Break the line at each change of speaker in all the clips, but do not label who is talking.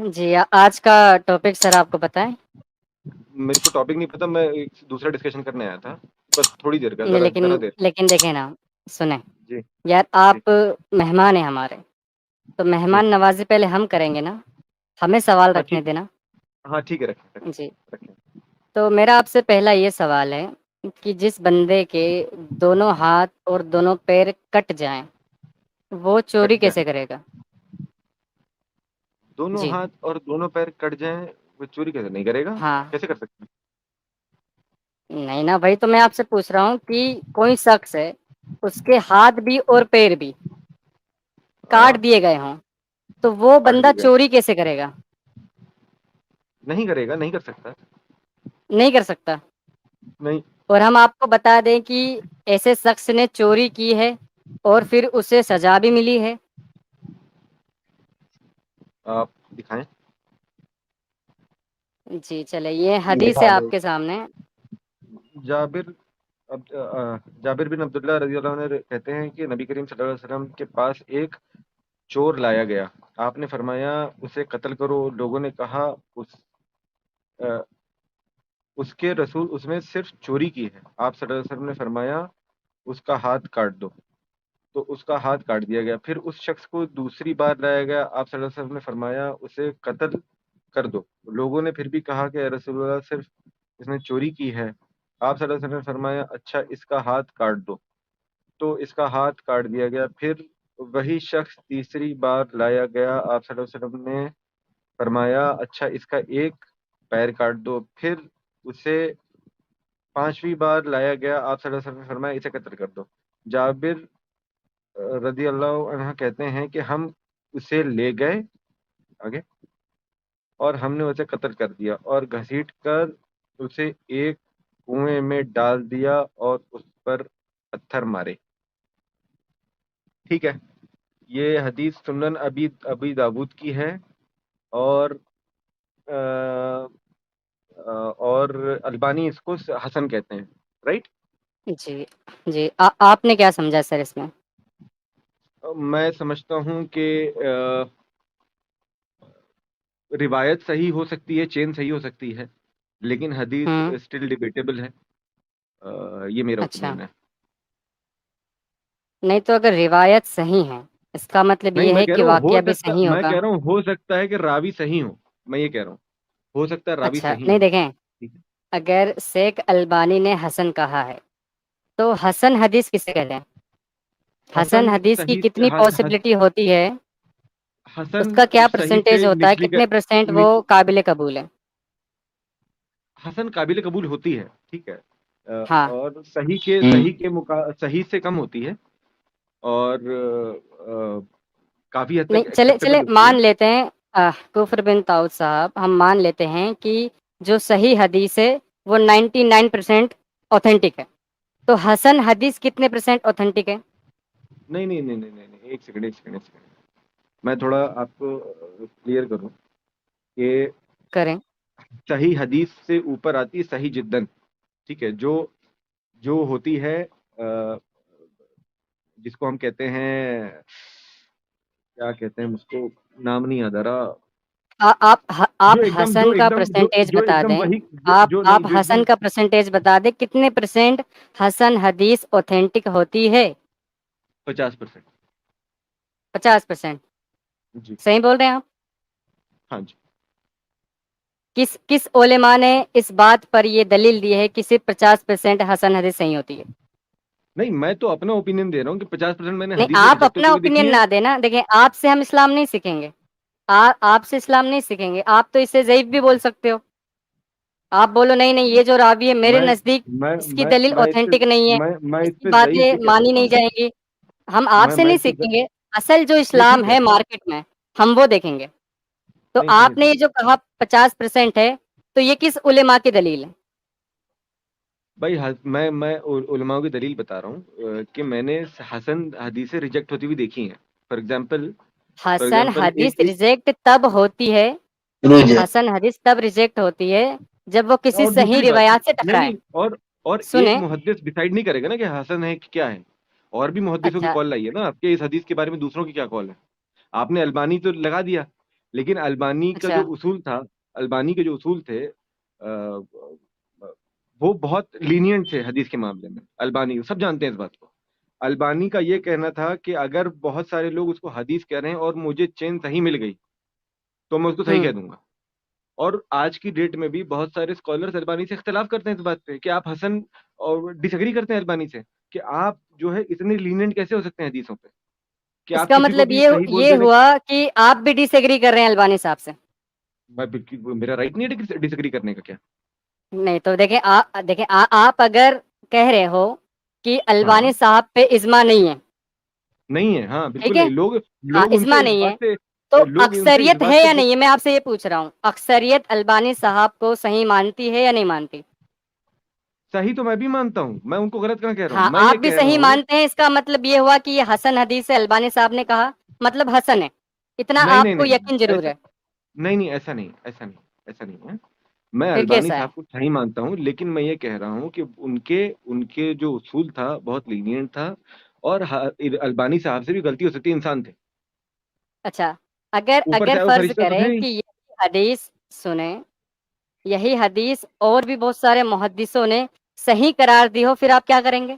جی آج کا ٹاپک سر آپ کو بتائیں.
میرے کو ٹاپک نہیں پتا، میں ایک دوسرا ڈسکشن کرنے آیا تھا، بس تھوڑی دیر کا،
نہیں،
ذرا دیر.
لیکن دیکھیں نا، سنیں
جی
یار،
جی
آپ مہمان ہیں ہمارے، تو
جی
مہمان نوازی پہلے ہم کریں گے نا، ہمیں سوال
ہاں
رکھنے
ٹھیک،
دینا.
ہاں ٹھیک ہے، رکھیں
جی،
رکھیں.
تو میرا آپ سے پہلا یہ سوال ہے کہ جس بندے کے دونوں ہاتھ اور دونوں پیر کٹ جائیں وہ چوری
کٹ
کیسے
جائیں،
کرے گا؟
دونوں
جی
ہاتھ اور دونوں پیر کٹ جائیں، وہ چوری کیسے نہیں کرے گا؟
ہاں،
کیسے کر سکتے
نہیں نا بھائی، تو میں آپ سے پوچھ رہا ہوں کہ کوئی شخص ہے اس کے ہاتھ بھی اور پیر بھی
ہیں؟
کاٹ دیے گئے ہوں، تو وہ
کاٹ
بندہ
دیے گئے،
چوری کیسے کرے گا؟
نہیں کرے گا، نہیں کر سکتا.
نہیں کر سکتا.
نہیں.
اور ہم آپ کو بتا دیں کہ ایسے شخص نے چوری کی ہے اور پھر اسے سزا بھی ملی ہے.
آپ دکھائیں.
جی چلے، یہ حدیث ہے آپ کے سامنے.
جابر جابر بن عبداللہ رضی اللہ عنہ کہتے ہیں کہ نبی کریم صلی اللہ علیہ وسلم کے پاس ایک چور لایا گیا. آپ نے فرمایا اسے قتل کرو. لوگوں نے کہا اس کے رسول، اس میں صرف چوری کی ہے. آپ صلی اللہ علیہ وسلم نے فرمایا اس کا ہاتھ کاٹ دو. تو اس کا ہاتھ کاٹ دیا گیا. پھر اس شخص کو دوسری بار لایا گیا. آپ صلی اللہ علیہ وسلم نے فرمایا اسے قتل کر دو. لوگوں نے پھر بھی کہا کہ اے رسول اللہ، صرف اس نے چوری کی ہے. آپ صلی اللہ علیہ وسلم نے فرمایا اچھا، اس کا ہاتھ کاٹ دو. تو اس کا ہاتھ کاٹ دیا گیا. پھر وہی شخص تیسری بار لایا گیا. آپ صلی اللہ علیہ وسلم نے فرمایا اچھا، اس کا ایک پیر کاٹ دو. پھر اسے پانچویں بار لایا گیا. آپ صلی اللہ علیہ وسلم نے فرمایا اسے قتل کر دو. جابر رضی اللہ عنہ کہتے ہیں کہ ہم اسے لے گئے آگے، اور ہم نے اسے قتل کر دیا اور گھسیٹ کر اسے ایک کنویں میں ڈال دیا اور اس پر پتھر مارے. ٹھیک ہے، یہ حدیث سنن ابی داود کی ہے، اور اور البانی اس کو حسن کہتے ہیں، رائٹ.
جی جی، آپ نے کیا سمجھا سر اس میں؟
میں سمجھتا ہوں کہ روایت صحیح ہو سکتی ہے، چین صحیح ہو سکتی ہے، لیکن حدیث
ہوں،
اسٹل ڈیبیٹیبل ہے. یہ میرا
اچھا.
اوپینین ہے.
نہیں تو اگر روایت صحیح ہے اس کا مطلب
نہیں،
یہ
میں
ہے
کہہ
کہ
رہا ہوں ہو
واقعہ بھی
سکتا،
صحیح
میں
ہوگا.
کہہ رہا ہوں ہو سکتا ہے کہ راوی صحیح ہو. میں یہ کہہ رہا ہوں ہو سکتا ہے راوی
اچھا
صحیح
نہیں،
ہو.
دیکھیں،
ٹھیک ہے.
اگر شیخ البانی نے حسن کہا ہے تو حسن حدیث کسے کہتے ہیں؟ حسن حدیث کی
صحیح،
کتنی پاسبلٹی ہوتی ہے؟
حسن
اس کا کیا
صحیح
پرسنٹیج
سے
ہوتا ہے، کتنے پرسنٹ وہ قابل قبول ہے؟
حسن قابل قبول ہوتی ہے، ٹھیک ہے.
ہاں،
اور صحیح سے کم ہوتی ہے، اور کافی حد
نہیں،
تک
چلے چلے
ایکسیپٹیبل ہوتی ہے.
مان لیتے ہیں، کفر بن طاؤد صاحب، ہم مان لیتے ہیں کہ جو صحیح حدیث ہے وہ 99% اوتھینٹک ہے، تو حسن حدیث کتنے پرسنٹ اوتھینٹک ہے؟
نہیں نہیں نہیں نہیں نہیں، ایک سیکنڈ ایک سیکنڈ ایک سیکنڈ، میں تھوڑا آپ کو کلیئر کروں کہ
کریں.
صحیح حدیث سے اوپر آتی ہے صحیح جدن. ٹھیک ہے، جو ہوتی ہے جس کو ہم کہتے ہیں، کیا کہتے ہیں اس کو، نام نہیں یاد آ رہا.
آپ حسن کا پرسنٹیج
جو ایک
بتا
دم
دیں.
وہی،
آپ
جو ایک دم
حسن کا پرسنٹیج بتا دیں، کتنے پرسنٹ حسن حدیث اوتھینٹک ہوتی ہے؟
50%.
50%؟
جی
صحیح بول رہے ہیں آپ؟
ہاں جی.
کس علماء نے اس بات پر یہ دلیل دی ہے کہ صرف 50% حسن حدیث صحیح ہوتی ہے؟
نہیں، میں تو اپنا اوپینین دے رہا ہوں کہ 50% میں نے
نہیں،
حدیثیں
آپ
ریجیکٹ
اپنا
ہوتی ہوئی دیکھی
اوپینین
ہیں.
نہ دینا. دیکھیں، آپ سے ہم اسلام نہیں سیکھیں گے، آپ سے اسلام نہیں سیکھیں گے. آپ تو اسے ضعیف بھی بول سکتے ہو. آپ بولو نہیں نہیں، یہ جو راوی ہے میرے
میں
نزدیک
میں
اس کی
میں
دلیل
میں اس پہ
اوتھینٹک نہیں ہے،
میں
اس
اس
کی
پہ ضعیف
باتیں
بھی کہہ
مانی
سکتا
نہیں
ہوں.
جائیں گی. ہم آپ سے
میں
نہیں
اس پہ
سیکھیں گے، اصل جو
نہیں
اسلام
ٹھیک ہے،
ہے مارکیٹ میں ہم وہ دیکھیں گے. تو
نہیں سنیں
آپ نے یہ
سنیں
جو کہا 50% ہے، تو یہ کس علماء کی دلیل ہے؟
بھائی، میں علماء کی دلیل بتا رہا ہوں کہ میں نے حسن حدیثیں ریجیکٹ ہوتی ہوئی دیکھی ہیں. فار ایگزامپل
حسن حدیث
ایک
ریجیکٹ تب ہوتی ہے، حسن حدیث تب ریجیکٹ ہوتی ہے جب وہ کسی
اور
صحیح
دوسری بات،
روایات سے
نہیں
ٹکرائے.
نہیں، اور ایک
سنیں.
محدث ڈیسائیڈ نہیں کرے گا نا کہ حسن ہے کہ کیا ہے. اور بھی محدثوں کی
اچھا،
کال لائیے نا، آپ کے اس حدیث کے بارے میں دوسروں کی کیا کال ہے. آپ نے البانی تو لگا دیا، لیکن البانی کا
اچھا
جو اصول تھا، البانی کے جو اصول تھے وہ بہت لینینٹ تھے حدیث کے معاملے میں. البانی سب جانتے ہیں اس بات کو. البانی کا یہ کہنا تھا کہ اگر بہت سارے لوگ اس کو حدیث کہہ رہے ہیں اور مجھے چین صحیح مل گئی تو میں اس کو صحیح
ہوں
کہہ دوں گا. اور آج کی ڈیٹ میں بھی بہت سارے اسکالرس البانی سے اختلاف کرتے ہیں اس بات پہ کہ آپ حسن اور ڈس ایگری کرتے ہیں البانی سے کہ آپ جو ہے اتنے لینینٹ کیسے ہو سکتے ہیں حدیثوں پہ کہ
اس
آپ
کا
کسی کو
مطلب
بھی
یہ
صحیح بول
یہ
دینے.
ہوا کہ آپ بھی ڈس ایگری کر رہے ہیں البانی صاحب سے.
میرا رائٹ نہیں ہے ڈس ایگری کرنے کا کیا؟
نہیں تو دیکھیں آپ اگر کہہ رہے ہو کہ
ہاں
البانی صاحب پہ اجماع نہیں ہے،
نہیں ہے، ہاں
ٹھیک
بالکل
ہے،
نہیں. لوگ
ہاں
لوگ ان
اجماع
سے اس
نہیں ہے،
بات سے
تو
لوگ ان سے اس
اکثریت
بات
ہے
سے
یا نہیں ہے، میں آپ سے یہ پوچھ رہا ہوں، اکثریت البانی صاحب کو صحیح مانتی ہے یا نہیں مانتی؟
صحیح تو میں بھی مانتا ہوں، میں ان کو غلط کہاں کہہ رہا ہوں.
ہاں
میں یہ
آپ بھی
کہہ رہا
صحیح
ہوں
مانتے ہیں، اس کا مطلب یہ ہوا کہ یہ حسن حدیث سے البانی صاحب نے کہا مطلب حسن ہے، اتنا
نہیں نہیں
آپ کو
نہیں
یقین ضرور
ایسا
ہے.
نہیں نہیں ایسا نہیں ایسا نہیں ایسا نہیں ہے. میں
پھر
البانی
کیسا ہے؟
صاحب کو صحیح مانتا ہوں، لیکن میں یہ کہہ رہا ہوں کہ ان کے جو اصول تھا بہت لینینٹ تھا. اور البانی صاحب سے بھی غلطی ہو سکتی ہے، انسان تھے.
اچھا اگر
اوپر
اگر
سے وہ
فرض
فرشتہ تو تھے
کریں
نہیں.
کہ یہی حدیث سنیں، یہی حدیث اور بھی بہت سارے محدثوں نے صحیح قرار دی ہو، پھر آپ کیا کریں گے؟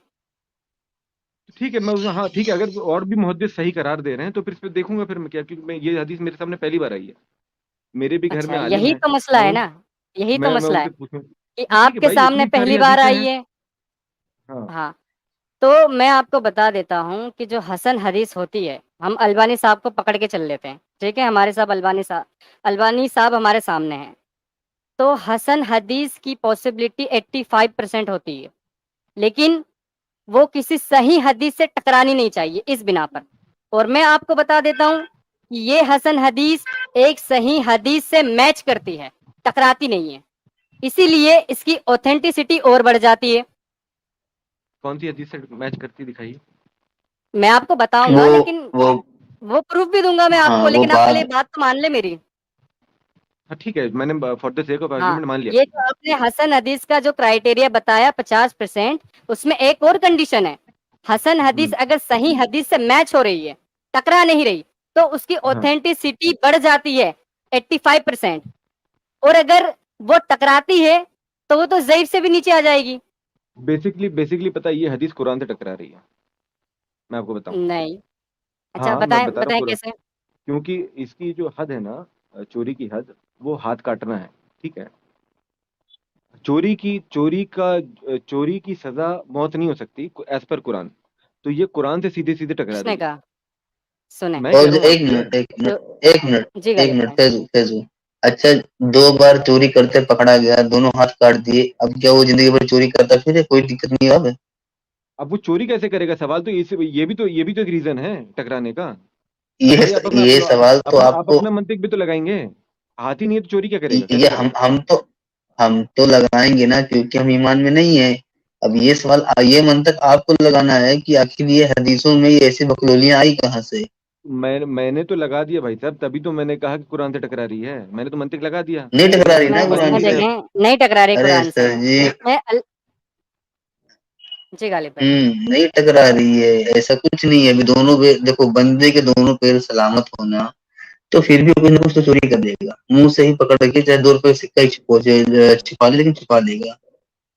ٹھیک ہے ہاں ٹھیک ہے، اگر اور بھی محدث صحیح قرار دے رہے ہیں تو پھر اس پہ دیکھوں گا پھر میں کیا، کیونکہ یہ حدیث میرے سامنے پہلی بار آئی ہے. میرے بھی گھر
اچھا
میں عالم
یہی
ہے.
تو مسئلہ
میں
ہے
ان
نا، یہی تو
میں
مسئلہ
ان
ہے
سے پوچھوں.
کہ
ہاں ٹھیک
آپ
ہے
کے
بھائی،
سامنے
اتنی
پہلی
ساری
بار
حدیثیں ہیں.
آئی ہے.
ہاں
ہاں تو میں آپ کو بتا دیتا ہوں کہ جو حسن حدیث ہوتی ہے، ہم البانی صاحب کو پکڑ کے چل لیتے ہیں، ٹھیک ہے، ہمارے صاحب البانی صاحب ہمارے سامنے ہیں، تو حسن حدیث کی پاسبلٹی 85% ہوتی ہے، لیکن وہ کسی صحیح حدیث سے ٹکرانی نہیں چاہیے اس بنا پر. اور میں آپ کو بتا دیتا ہوں کہ یہ حسن حدیث ایک صحیح حدیث سے میچ کرتی ہے، ٹکراتی نہیں ہے، اسی لیے اس کی اوتھینٹسٹی اور بڑھ جاتی ہے.
کون سی حدیث سے میچ کرتی دکھائیے.
میں آپ کو بتاؤں گا،
وہ
لیکن
وہ
وہ پروف بھی دوں گا میں آپ
ہاں
کو،
وہ
لیکن آپ پہلے بات تو مان لے میری.
ہاں ٹھیک ہے، میں نے فار دا سیک آف
ہاں
آرگیومنٹ مان لیا.
یہ جو آپ نے حسن حدیث کا جو کرائٹیریا بتایا 50%، اس میں ایک اور کنڈیشن ہے. حسن حدیث اگر صحیح حدیث سے میچ ہو رہی ہے، ٹکرا نہیں رہی، تو اس کی
ہاں
اوتھینٹسٹی بڑھ جاتی ہے 85%. اور اگر وہ ٹکراتی ہے تو وہ تو ضعیف سے بھی نیچے آ جائے گی.
بیسکلی پتا یہ حدیث قرآن سے ٹکرا رہی ہے. میں آپ کو بتاؤں.
نہیں. اچھا
ہاں میں
بتائیں
بتا رہا ہوں
بتائیں
قرآن،
کیسے.
کیونکہ اس کی جو حد ہے نا، چوری کی حد، وہ ہاتھ کاٹنا ہے. ٹھیک ہے. چوری کی سزا موت نہیں ہو سکتی ایز پر قرآن. تو یہ قرآن سے سیدھے سیدھے ٹکرا
کس نے
رہی ہے.
کہا؟ سنیں
میں کہہ رہا ہوں آپ سے.
جو جی
ایک
غالب
منٹ
بھائی.
فیضو. اچھا، 2 بار چوری کرتے پکڑا گیا، دونوں ہاتھ کاٹ دیے، اب کیا وہ زندگی بھر چوری کرتا پھر کوئی دقت نہیں اب؟
اب وہ چوری کیسے کرے گا؟ سوال تو یہ بھی تو ایک ریزن ہے ٹکرانے کا. اب
یہ
بھائی آپ
یہ سوال تو آپ
آپ
کو،
اپنا منطق بھی تو لگائیں گے. ہاتھ ہی نہیں ہے تو چوری کیا کرے گا؟ کیسے
یہ
کرے گا؟
ہم تو لگائیں گے نا، کیونکہ ہم ایمان میں نہیں ہیں. اب یہ سوال، یہ منطق آپ کو لگانا ہے کہ آخر یہ حدیثوں میں یہ ایسی بکلولیاں آئی کہاں سے؟
میں نے تو لگا دیا بھائی صاحب، تبھی تو میں نے کہا کہ قرآن سے ٹکرا رہی ہے. میں نے تو منطق لگا دیا.
نہیں ٹکرا رہی نا
اس
قرآن
میں
سے؟
دیکھیں نہیں ٹکرا رہی
ارے
قرآن سے.
سر جی،
اس میں جی غالب بھائی.
نہیں ٹکرا رہی ہے، ایسا کچھ نہیں ہے. ابھی دونوں پہ دیکھو، بندے کے دونوں پیر سلامت ہونا تو پھر بھی کوئی نہ کچھ تو چوری کر دے گا. منہ سے ہی پکڑ کے چاہے 2 روپے سکہ ہی چھپا لے، لیکن چھپا دے گا.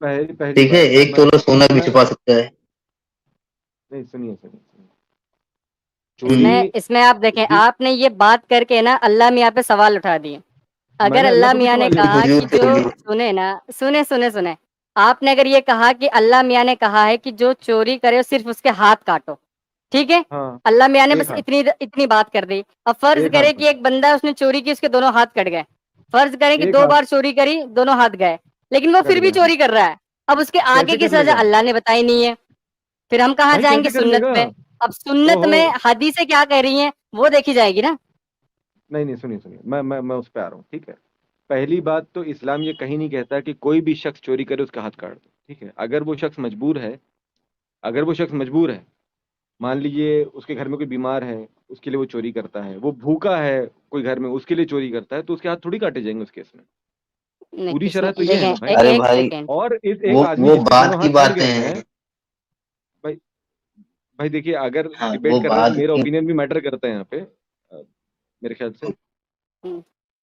پہلی
ٹھیک ہے،
بات
ایک تولہ سونا بھی چھپا سکتا ہے.
نہیں سنیے.
اس میں آپ دیکھیں،
جس
آپ نے یہ بات کر کے نا اللہ میاں پہ سوال اٹھا دیے.
میں
اگر
نے اللہ
اللہ
پہ کوئی
میاں نے
سوال نہیں
کہا
اٹھایا.
کہ جو سنے نا، سنے آپ نے اگر یہ کہا کہ اللہ میاں نے کہا ہے کہ جو چوری کرے صرف اس کے ہاتھ کاٹو، ٹھیک ہے،
ہاں
اللہ میاں نے
ایک
بس
ہاتھ
اتنی بات کر دی. اب فرض
ایک ہاتھ
کرے کہ ایک بندہ اس نے چوری کی، اس کے دونوں ہاتھ کٹ گئے. فرض کریں کہ
ایک
2
ہاتھ
بار چوری کری، دونوں ہاتھ گئے، لیکن وہ
کٹ
پھر بھی
گیا. ہاں
چوری کر رہا ہے. اب اس کے آگے
کیسے
کی
کر لے
سزا
گا
اللہ نے بتائی نہیں ہے، پھر ہم کہاں
بھائی؟
جائیں گے
کیسے کر لے
سنت
گا؟
پہ؟ اب
او
سنت
ہو.
میں حدیثیں کیا کہہ رہی ہیں وہ دیکھی جائے گی نا.
نہیں سنیے میں اس پہ آ رہا ہوں. ٹھیک ہے. پہلی بات تو اسلام یہ کہیں نہیں کہتا کہ کوئی بھی شخص چوری کرے اس کا ہاتھ کاٹ دو. ٹھیک ہے. اگر وہ شخص مجبور ہے، مان لیجئے اس کے گھر میں کوئی بیمار ہے، اس کے لیے وہ چوری کرتا ہے، وہ بھوکا ہے کوئی گھر میں، اس کے لیے چوری کرتا ہے، تو اس کے ہاتھ تھوڑی کاٹے جائیں گے اس کیس میں.
نہیں
پوری
کس نے
شرح تو یہ ہے
دیکھیں
نا بھائی.
ارے
ایک
بھائی،
سیکنڈ.
اور ایک آدمی
وہ
جس کے دونوں
بات کی
ہاتھ کٹ
باتیں
گئے
ہیں.
ہیں. بھائی بھائی دیکھیے، اگر
ہاں وہ
ڈبیٹ کر رہے ہیں تو
بات
میرا
کی،
اوپینین بھی میٹر کرتا ہے یہاں پہ. میرے خیال سے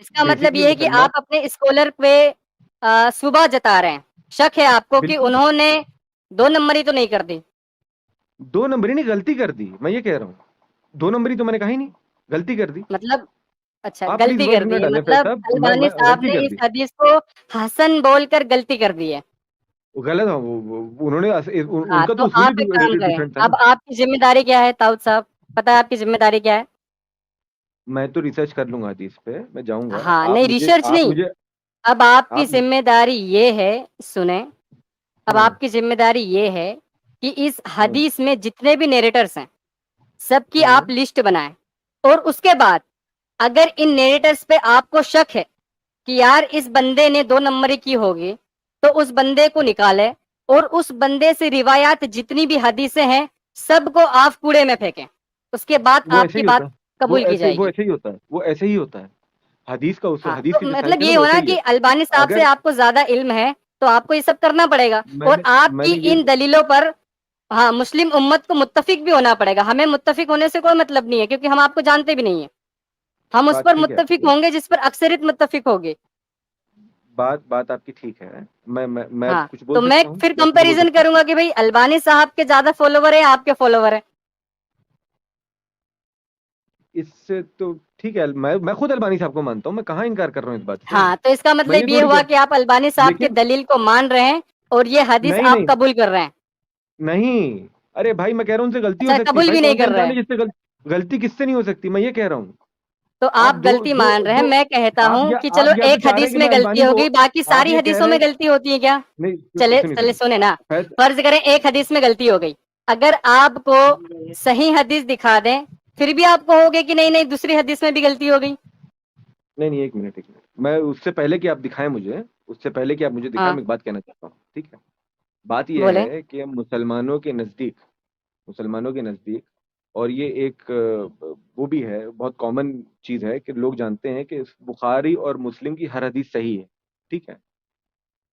اس کا مطلب
بیسکلی
یہ ہے کہ
مسلمان
آپ اپنے اسکالر پہ صبح جتا رہے ہیں، شک ہے آپ کو کہ
بالکل
انہوں نے 2 نمبری تو نہیں کر دی؟
2 نمبری نہیں، غلطی کر دی، میں یہ کہہ رہا ہوں 2 نمبری تو میں نے کہا ہی نہیں، غلطی کر دی.
مطلب اچھا
آپ پلیز
غلطی کر
ورڈ نہ
دی ہے،
ڈالیں فیض
مطلب
صاحب،
البانی صاحب
غلطی
نے
کر
اس
دی،
حدیث کو حسن بول کر غلطی کر دی ہے.
وہ غلط ہے، انہوں نے ان
ہاں
کا
تو
تو اصول
آپ ایک کام
ہی
کریں،
ڈفرینٹ تھا نا.
اب آپ کی ذمہ داری کیا ہے طاؤد صاحب؟ پتہ ہے آپ کی ذمہ داری کیا ہے؟
میں تو ریسرچ کر لوں گا حدیث پہ، میں جاؤں گا.
ہاں نہیں، ریسرچ
آپ
نہیں،
مجھے
اب آپ کی
آپ
ذمہ داری یہ ہے، سنیں، اب
ہوں
آپ کی ذمہ داری یہ ہے کہ اس
ہوں
حدیث میں جتنے بھی نیریٹرز ہیں سب کی
ہوں
آپ لسٹ بنائیں، اور اس کے بعد اگر ان نیریٹرز پہ آپ کو شک ہے کہ یار اس بندے نے 2 نمبری کی ہوگی، تو اس بندے کو نکالے اور اس بندے سے روایات جتنی بھی حدیثیں ہیں سب کو آپ کوڑے میں پھینکیں، اس کے بعد
وہ
آپ
ایسے
کی
ہی
بات
ہوتا ہے،
قبول کی جائے
وہ
گی.
ایسے ہی ہوتا ہے، وہ ایسے ہی ہوتا ہے. حدیث کا اصول،
ہاں
حدیث
تو
کی جو
مطلب
سائنس ہے نا
یہ
وہ ایسے
ہونا
ہی ہے.
کہ البانی صاحب سے
اگر
آپ کو زیادہ علم ہے تو آپ کو یہ سب کرنا پڑے گا،
میں
اور
نے
آپ
میں
کی
نے یہ
ان دلیلوں پر ہاں مسلم امت کو متفق بھی ہونا پڑے گا. ہمیں متفق ہونے سے کوئی مطلب نہیں ہے کیونکہ ہم آپ کو جانتے بھی نہیں ہیں، ہم اس
بات
پر
ٹھیک ہے آپ
متفق
کی،
ہوں گے جس پر اکثریت متفق ہوگی.
بات آپ کی ٹھیک ہے. میں
ہاں
کچھ
تو
بول
میں
سکتا ہوں،
پھر
میں کچھ بول
کمپیریزن
سکتا ہوں.
کروں گا کہ بھائی البانی صاحب کے زیادہ فالوور ہیں آپ کے فالوور ہیں.
اس سے تو ٹھیک ہے، میں خود البانی صاحب کو مانتا ہوں، میں کہاں انکار کر رہا ہوں اس بات سے.
ہاں تو اس کا
میں
مطلب یہ
تھوڑی
ہوا کہ آپ البانی صاحب کے
لیکن
دلیل کو مان رہے ہیں اور یہ حدیث
نہیں
آپ
نہیں
قبول کر رہے ہیں.
نہیں، ارے بھائی میں کہہ رہا ہوں ان سے غلطی ہو
اچھا
سکتی ہے
قبول
بھائی،
بھی نہیں
کون سا
کر رہے
انسان
ہیں،
ہے جس سے غلطی کس سے نہیں ہو سکتی، میں یہ کہہ رہا ہوں.
تو
آپ
آپ
دو
غلطی
دو
مان رہے ہیں.
دو
میں کہتا
آپ
ہوں
یا
کہ
آپ
چلو
یا تو
ایک
چاہ رہے ہیں
حدیث
کہ
میں
میں
غلطی
البانی کو،
ہوگی، باقی
آپ
ساری
یہ کہہ
حدیثوں
رہے
میں
ہیں
غلطی ہوتی ہے کیا؟
نہیں
چلے سنیں نا،
فیض-
فرض کریں ایک حدیث میں غلطی ہو گئی، اگر آپ کو صحیح حدیث دکھا دیں پھر بھی آپ کو ہوگے کہ نہیں نہیں دوسری حدیث میں بھی غلطی ہو گئی.
نہیں ایک منٹ میں اس سے پہلے کہ آپ دکھائیں مجھے، اس سے پہلے کہ آپ مجھے دکھائیں،
ہاں
میں ایک بات کہنا چاہتا ہوں. ٹھیک ہے، بات یہ
بولے.
ہے کہ مسلمانوں کے نزدیک اور یہ ایک وہ بھی ہے، بہت کامن چیز ہے کہ لوگ جانتے ہیں کہ بخاری اور مسلم کی ہر حدیث صحیح ہے. ٹھیک ہے،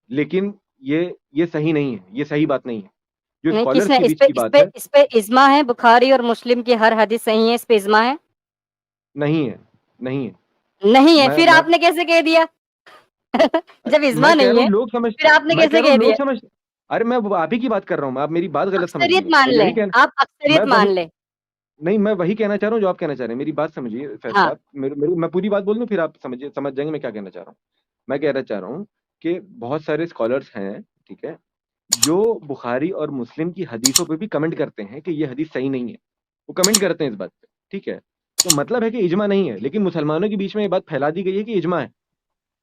لیکن یہ صحیح نہیں ہے، یہ صحیح بات نہیں ہے، جو
نہیں کس
اسکالرس
نے
کے بیچ کی بات ہے.
اس پہ اجماع ہے؟ بخاری اور مسلم کی ہر حدیث صحیح ہے، اس پہ اجماع ہے؟
نہیں ہے، نہیں ہے.
نہیں ہے،
میں
پھر
میں
آپ نے کیسے کہہ دیا؟ جب
میں
اجماع
کہہ
نہیں
رہا
ہے
ہوں لوگ سمجھ
پھر آپ نے
میں کہہ
کیسے
رہا ہوں
کہہ
لوگ
دیا؟
سمجھ ارے میں آپ ہی کی بات کر رہا ہوں، آپ میری بات غلط سمجھ
اکثریت
لیے.
مان
میں
لیں،
یہی کہنا
آپ
میں
اکثریت
وہی
مان لیں.
نہیں میں وہی کہنا چاہ رہا ہوں جو آپ کہنا چاہ رہے ہیں. میری بات سمجھیے فیض
ہاں
صاحب، میں پوری بات بول دوں پھر آپ سمجھ جائیں گے میں کیا کہنا چاہ رہا ہوں. میں کہنا چاہ رہا ہوں کہ بہت سارے اسکالرس ہیں، ٹھیک ہے، جو بخاری اور مسلم کی حدیثوں پہ بھی کمنٹ کرتے ہیں کہ یہ حدیث صحیح نہیں ہے، وہ کمنٹ کرتے ہیں اس بات پہ. ٹھیک ہے، تو مطلب ہے کہ اجماع نہیں ہے، لیکن مسلمانوں کے بیچ میں یہ بات پھیلا دی گئی ہے کہ اجماع ہے.